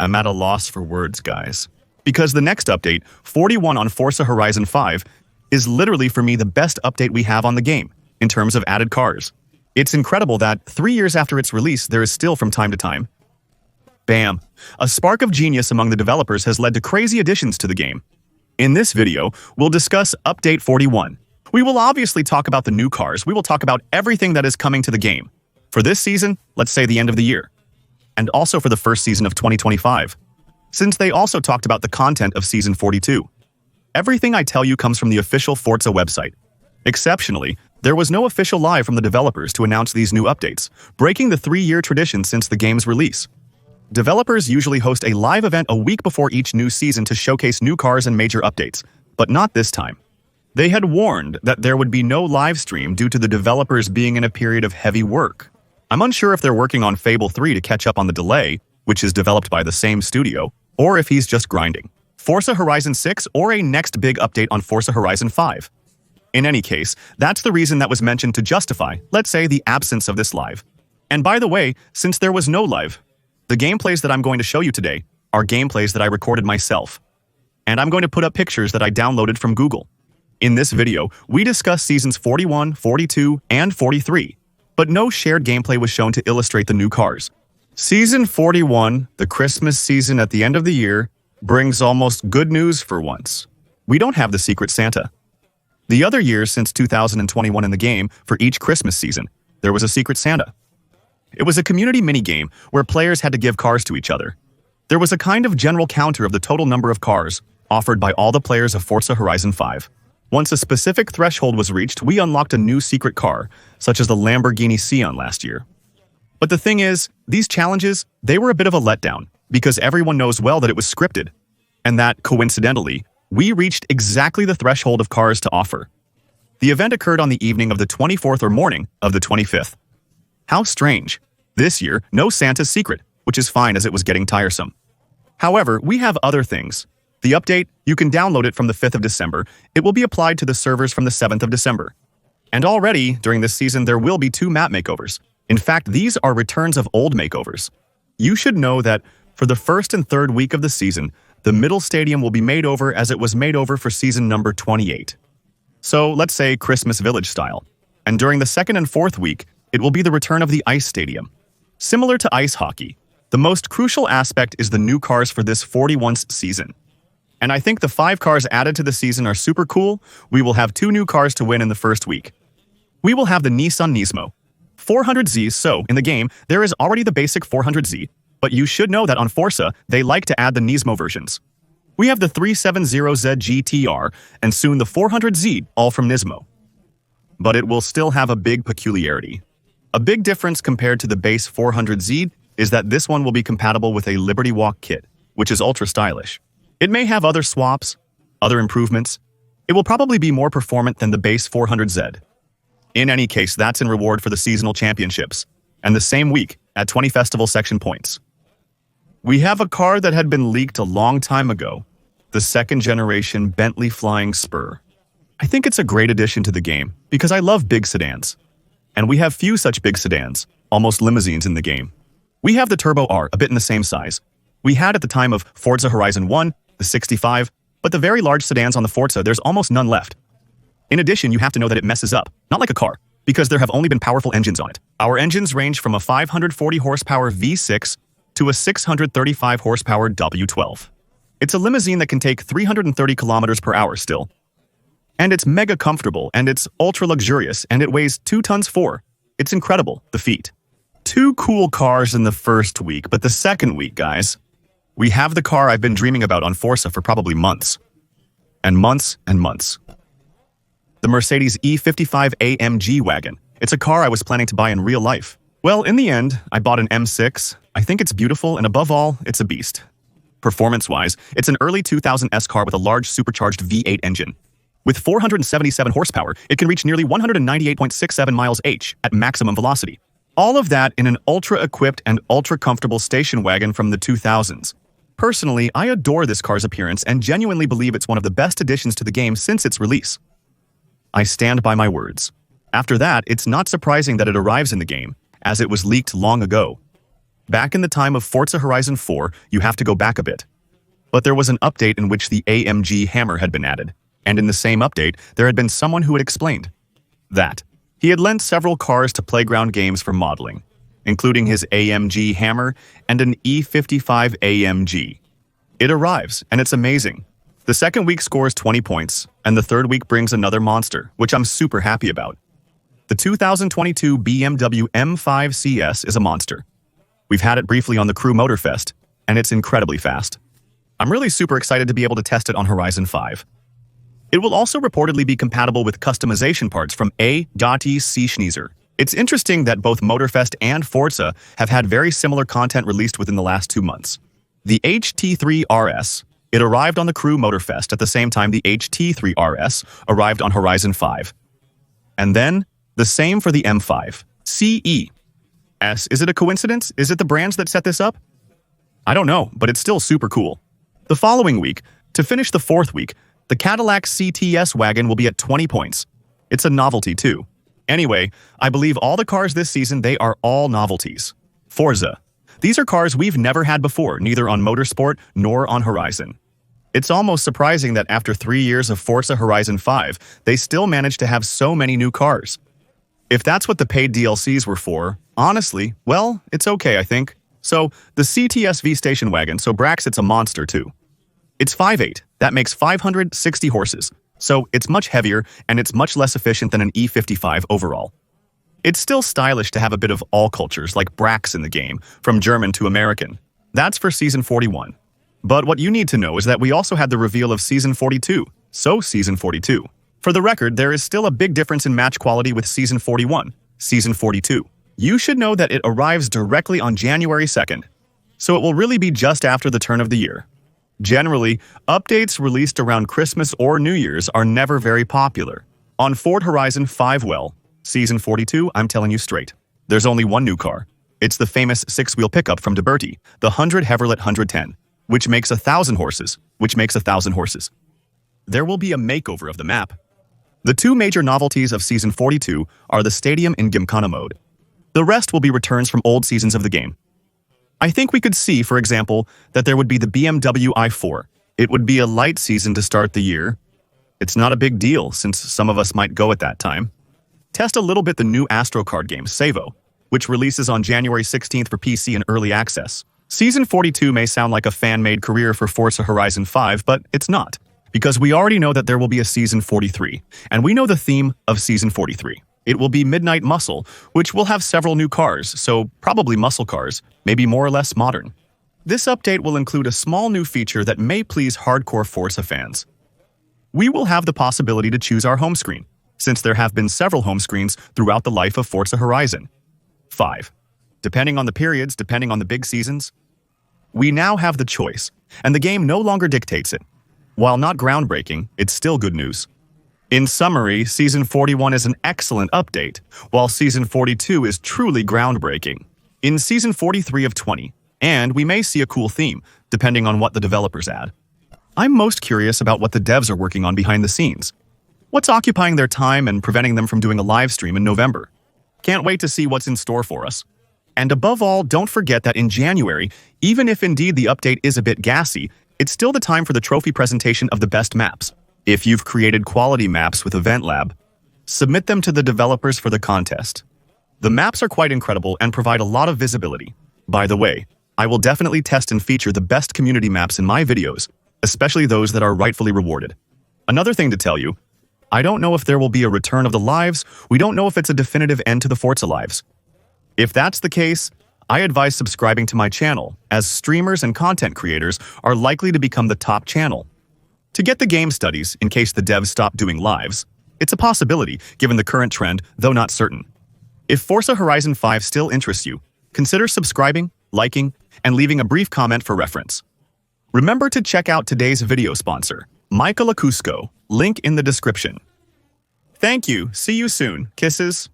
I'm at a loss for words, guys. Because the next update, 41 on Forza Horizon 5, is literally for me the best update we have on the game, in terms of added cars. It's incredible that 3 years after its release, there is still from time to time. Bam! A spark of genius among the developers has led to crazy additions to the game. In this video, we'll discuss Update 41. We will obviously talk about the new cars, we will talk about everything that is coming to the game. For this season, let's say the end of the year. And also for the first season of 2025. Since they also talked about the content of Season 42. Everything I tell you comes from the official Forza website. Exceptionally, there was no official live from the developers to announce these new updates, breaking the 3-year tradition since the game's release. Developers usually host a live event a week before each new season to showcase new cars and major updates, but not this time. They had warned that there would be no live stream due to the developers being in a period of heavy work. I'm unsure if they're working on Fable 3 to catch up on the delay, which is developed by the same studio, or if he's just grinding. Forza Horizon 6 or a next big update on Forza Horizon 5. In any case, that's the reason that was mentioned to justify, let's say, the absence of this live. And by the way, since there was no live, the gameplays that I'm going to show you today are gameplays that I recorded myself. And I'm going to put up pictures that I downloaded from Google. In this video, we discuss Seasons 41, 42, and 43, but no shared gameplay was shown to illustrate the new cars. Season 41, the Christmas season at the end of the year, brings almost good news for once. We don't have the Secret Santa. The other years since 2021 in the game, for each Christmas season, there was a Secret Santa. It was a community minigame where players had to give cars to each other. There was a kind of general counter of the total number of cars offered by all the players of Forza Horizon 5. Once a specific threshold was reached, we unlocked a new secret car, such as the Lamborghini Sian last year. But the thing is, these challenges, they were a bit of a letdown, because everyone knows well that it was scripted, and that, coincidentally, we reached exactly the threshold of cars to offer. The event occurred on the evening of the 24th or morning of the 25th. How strange. This year, no Santa's secret, which is fine as it was getting tiresome. However, we have other things. The update, you can download it from the 5th of December. It will be applied to the servers from the 7th of December. And already, during this season, there will be 2 map makeovers. In fact, these are returns of old makeovers. You should know that for the first and third week of the season, the middle stadium will be made over as it was made over for season number 28. So let's say Christmas Village style. And during the second and fourth week, it will be the return of the ice stadium. Similar to ice hockey, the most crucial aspect is the new cars for this 41st season. And I think the 5 cars added to the season are super cool. We will have 2 new cars to win in the first week. We will have the Nissan Nismo 400Z, so in the game, there is already the basic 400Z, but you should know that on Forza, they like to add the Nismo versions. We have the 370Z GTR, and soon the 400Z, all from Nismo. But it will still have a big peculiarity. A big difference compared to the base 400Z is that this one will be compatible with a Liberty Walk kit, which is ultra stylish. It may have other swaps, other improvements. It will probably be more performant than the base 400Z. In any case, that's in reward for the seasonal championships, and the same week at 20 festival section points. We have a car that had been leaked a long time ago, the second generation Bentley Flying Spur. I think it's a great addition to the game because I love big sedans. And we have few such big sedans, almost limousines in the game. We have the Turbo R, a bit in the same size. We had at the time of Forza Horizon 1, the 65, but the very large sedans on the Forza, there's almost none left. In addition, you have to know that it messes up, not like a car, because there have only been powerful engines on it. Our engines range from a 540 horsepower V6 to a 635 horsepower W12. It's a limousine that can take 330 kilometers per hour still. And it's mega comfortable, and it's ultra luxurious, and it weighs 2 tons 4. It's incredible, the feat. 2 cool cars in the first week, but the second week, guys, we have the car I've been dreaming about on Forza for probably months. And months and months. The Mercedes E55 AMG wagon. It's a car I was planning to buy in real life. Well, in the end, I bought an M6. I think it's beautiful, and above all, it's a beast. Performance-wise, it's an early 2000s car with a large supercharged V8 engine. With 477 horsepower, it can reach nearly 198.67 miles h at maximum velocity. All of that in an ultra-equipped and ultra-comfortable station wagon from the 2000s. Personally, I adore this car's appearance and genuinely believe it's one of the best additions to the game since its release. I stand by my words. After that, it's not surprising that it arrives in the game, as it was leaked long ago. Back in the time of Forza Horizon 4, you have to go back a bit. But there was an update in which the AMG hammer had been added, and in the same update, there had been someone who had explained that he had lent several cars to Playground Games for modeling, including his AMG hammer and an E55 AMG. It arrives, and it's amazing. The second week scores 20 points, and the third week brings another monster, which I'm super happy about. The 2022 BMW M5 CS is a monster. We've had it briefly on the Crew Motorfest, and it's incredibly fast. I'm really super excited to be able to test it on Horizon 5. It will also reportedly be compatible with customization parts from A.E.C. Schneezer. It's interesting that both Motorfest and Forza have had very similar content released within the last 2 months. The HT3 RS, it arrived on the Crew Motorfest at the same time the HT3 RS arrived on Horizon 5. And then, the same for the M5. CE. Is it a coincidence? Is it the brands that set this up? I don't know, but it's still super cool. The following week, to finish the fourth week, the Cadillac CTS wagon will be at 20 points. It's a novelty too. Anyway, I believe all the cars this season, they are all novelties. Forza. These are cars we've never had before, neither on Motorsport nor on Horizon. It's almost surprising that after 3 years of Forza Horizon 5, they still managed to have so many new cars. If that's what the paid DLCs were for, honestly, well, it's okay, I think. So, the CTS-V station wagon, so Brax, it's a monster too. It's 5'8", that makes 560 horses, so it's much heavier and it's much less efficient than an E55 overall. It's still stylish to have a bit of all cultures like Brax in the game, from German to American. That's for Season 41. But what you need to know is that we also had the reveal of Season 42, so Season 42. For the record, there is still a big difference in match quality with Season 41, Season 42. You should know that it arrives directly on January 2nd, so it will really be just after the turn of the year. Generally, updates released around Christmas or New Year's are never very popular. On Ford Horizon 5, well, Season 42, I'm telling you straight. There's only one new car. It's the famous 6-wheel pickup from DeBerti, the 100 Chevrolet 110, which makes 1,000 horses, There will be a makeover of the map. The two major novelties of Season 42 are the stadium in Gymkhana mode. The rest will be returns from old seasons of the game. I think we could see, for example, that there would be the BMW i4. It would be a light season to start the year. It's not a big deal, since some of us might go at that time. Test a little bit the new Astro card game, Savo, which releases on January 16th for PC in early access. Season 42 may sound like a fan-made career for Forza Horizon 5, but it's not, because we already know that there will be a Season 43, and we know the theme of Season 43. It will be Midnight Muscle, which will have several new cars, so probably muscle cars, maybe more or less modern. This update will include a small new feature that may please hardcore Forza fans. We will have the possibility to choose our home screen, since there have been several home screens throughout the life of Forza Horizon 5. Depending on the periods, depending on the big seasons, we now have the choice, and the game no longer dictates it. While not groundbreaking, it's still good news. In summary, Season 41 is an excellent update, while Season 42 is truly groundbreaking. In Season 43 of 20, and we may see a cool theme, depending on what the developers add. I'm most curious about what the devs are working on behind the scenes. What's occupying their time and preventing them from doing a live stream in November? Can't wait to see what's in store for us. And above all, don't forget that in January, even if indeed the update is a bit gassy, it's still the time for the trophy presentation of the best maps. If you've created quality maps with Event Lab, submit them to the developers for the contest. The maps are quite incredible and provide a lot of visibility. By the way, I will definitely test and feature the best community maps in my videos, especially those that are rightfully rewarded. Another thing to tell you, I don't know if there will be a return of the lives. We don't know if it's a definitive end to the Forza lives. If that's the case, I advise subscribing to my channel, as streamers and content creators are likely to become the top channel. To get the game studies, in case the devs stop doing lives, it's a possibility given the current trend, though not certain. If Forza Horizon 5 still interests you, consider subscribing, liking, and leaving a brief comment for reference. Remember to check out today's video sponsor, Michael Acusco, link in the description. Thank you, see you soon, kisses.